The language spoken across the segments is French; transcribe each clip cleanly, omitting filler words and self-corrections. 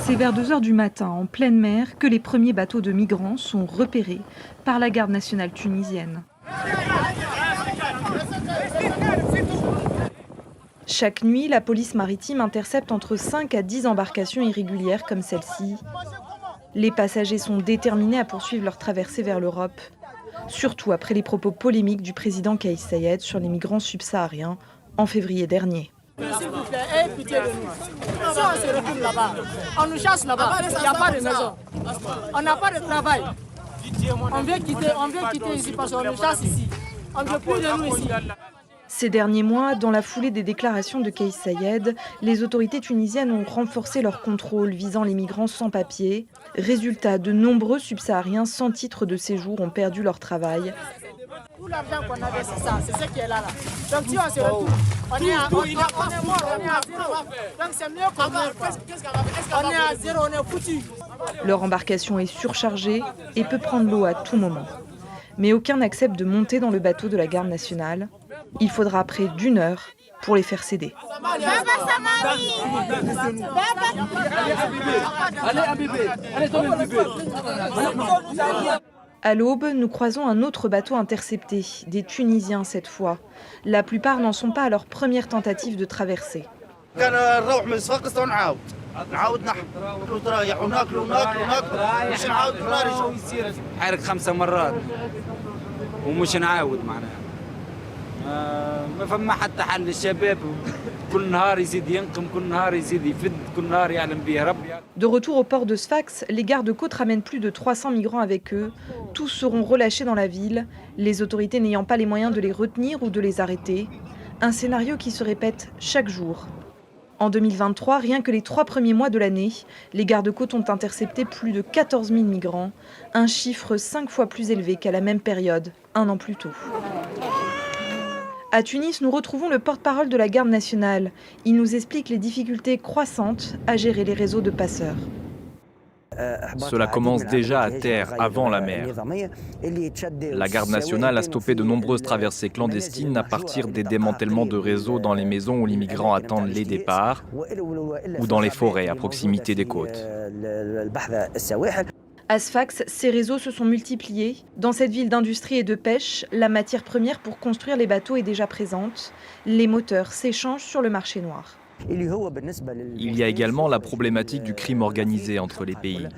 C'est vers 2 heures du matin, en pleine mer, que les premiers bateaux de migrants sont repérés par la garde nationale tunisienne. Chaque nuit, la police maritime intercepte entre 5 à 10 embarcations irrégulières comme celle-ci. Les passagers sont déterminés à poursuivre leur traversée vers l'Europe, surtout après les propos polémiques du président Kais Saied sur les migrants subsahariens en février dernier. S'il vous plaît, ayez pitié de nous. Si on se retrouve là-bas, on nous chasse là-bas, il n'y a pas de maison. On n'a pas de travail. On vient quitter ici parce qu'on nous chasse ici. On ne veut plus de nous ici. Ces derniers mois, dans la foulée des déclarations de Kais Saied, les autorités tunisiennes ont renforcé leur contrôle visant les migrants sans papier. Résultat, de nombreux subsahariens sans titre de séjour ont perdu leur travail. Tout l'argent qu'on avait, c'est ça, c'est ce qui est là. Donc si on se retrouve, on est mort, on est à zéro. Donc c'est mieux qu'on meure. On est à zéro, on est foutu. Leur embarcation est surchargée et peut prendre l'eau à tout moment. Mais aucun n'accepte de monter dans le bateau de la garde nationale. Il faudra près d'1 heure pour les faire céder. À l'aube, nous croisons un autre bateau intercepté, des Tunisiens cette fois. La plupart n'en sont pas à leur première tentative de traversée. De retour au port de Sfax, les gardes-côtes ramènent plus de 300 migrants avec eux. Tous seront relâchés dans la ville, les autorités n'ayant pas les moyens de les retenir ou de les arrêter. Un scénario qui se répète chaque jour. En 2023, rien que les 3 premiers mois de l'année, les gardes-côtes ont intercepté plus de 14 000 migrants, un chiffre 5 fois plus élevé qu'à la même période, 1 an plus tôt. À Tunis, nous retrouvons le porte-parole de la garde nationale. Il nous explique les difficultés croissantes à gérer les réseaux de passeurs. Cela commence déjà à terre, avant la mer. La garde nationale a stoppé de nombreuses traversées clandestines à partir des démantèlements de réseaux dans les maisons où les migrants attendent les départs ou dans les forêts à proximité des côtes. À Sfax, ces réseaux se sont multipliés. Dans cette ville d'industrie et de pêche, la matière première pour construire les bateaux est déjà présente. Les moteurs s'échangent sur le marché noir. Il y a également la problématique du crime organisé entre les pays.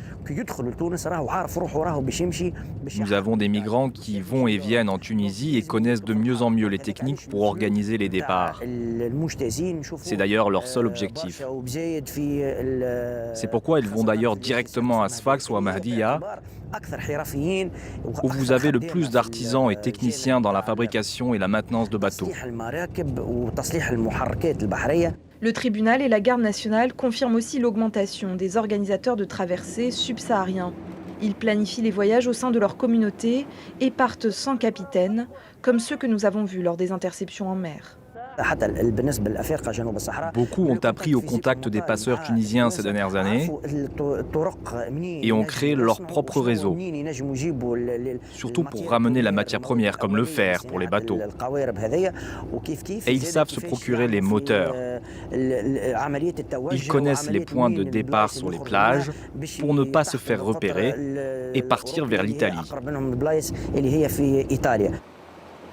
Nous avons des migrants qui vont et viennent en Tunisie et connaissent de mieux en mieux les techniques pour organiser les départs. C'est d'ailleurs leur seul objectif. C'est pourquoi ils vont d'ailleurs directement à Sfax ou à Mahdia, où vous avez le plus d'artisans et techniciens dans la fabrication et la maintenance de bateaux. Le tribunal et la garde nationale confirment aussi l'augmentation des organisateurs de traversées subsahariens. Ils planifient les voyages au sein de leur communauté et partent sans capitaine, comme ceux que nous avons vus lors des interceptions en mer. Beaucoup ont appris au contact des passeurs tunisiens ces dernières années et ont créé leur propre réseau, surtout pour ramener la matière première comme le fer pour les bateaux. Et ils savent se procurer les moteurs. Ils connaissent les points de départ sur les plages pour ne pas se faire repérer et partir vers l'Italie.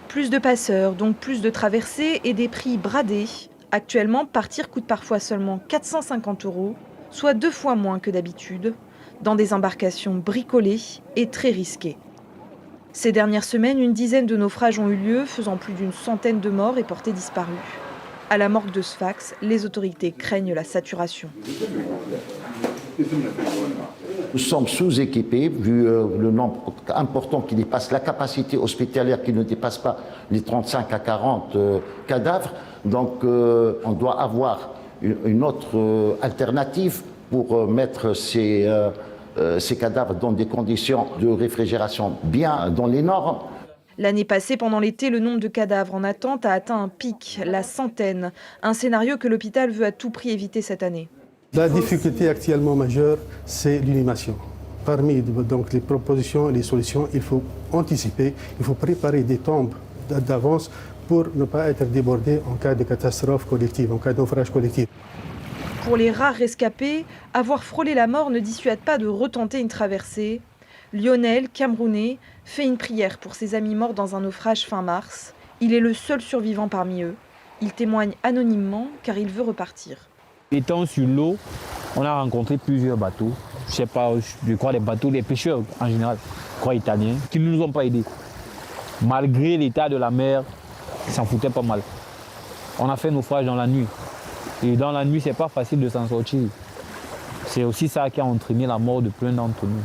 Plus de passeurs, donc plus de traversées et des prix bradés. Actuellement, partir coûte parfois seulement 450 €, soit 2 fois moins que d'habitude, dans des embarcations bricolées et très risquées. Ces dernières semaines, une dizaine de naufrages ont eu lieu, faisant plus d'une centaine de morts et portés disparus. À la morgue de Sfax, les autorités craignent la saturation. Nous sommes sous-équipés, vu le nombre important qui dépasse la capacité hospitalière qui ne dépasse pas les 35 à 40 cadavres. Donc on doit avoir une autre alternative pour mettre ces cadavres dans des conditions de réfrigération bien dans les normes. L'année passée, pendant l'été, le nombre de cadavres en attente a atteint un pic, la centaine. Un scénario que l'hôpital veut à tout prix éviter cette année. La difficulté actuellement majeure, c'est l'inhumation. Parmi donc, les propositions et les solutions, il faut anticiper, il faut préparer des tombes d'avance pour ne pas être débordé en cas de catastrophe collective, en cas de naufrage collectif. Pour les rares rescapés, avoir frôlé la mort ne dissuade pas de retenter une traversée. Lionel, Camerounais, fait une prière pour ses amis morts dans un naufrage fin mars. Il est le seul survivant parmi eux. Il témoigne anonymement car il veut repartir. Étant sur l'eau, on a rencontré plusieurs bateaux. Je sais pas, je crois les bateaux, les pêcheurs en général, je crois italiens, qui ne nous ont pas aidés. Malgré l'état de la mer, ils s'en foutaient pas mal. On a fait naufrage dans la nuit. Et dans la nuit, c'est pas facile de s'en sortir. C'est aussi ça qui a entraîné la mort de plein d'entre nous.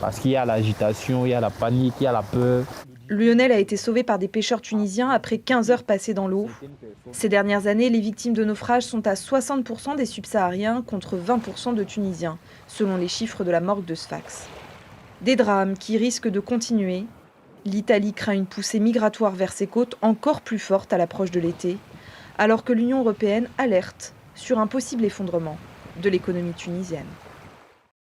Parce qu'il y a l'agitation, il y a la panique, il y a la peur. Lionel a été sauvé par des pêcheurs tunisiens après 15 heures passées dans l'eau. Ces dernières années, les victimes de naufrage sont à 60% des subsahariens contre 20% de Tunisiens, selon les chiffres de la morgue de Sfax. Des drames qui risquent de continuer. L'Italie craint une poussée migratoire vers ses côtes encore plus forte à l'approche de l'été, alors que l'Union européenne alerte sur un possible effondrement de l'économie tunisienne.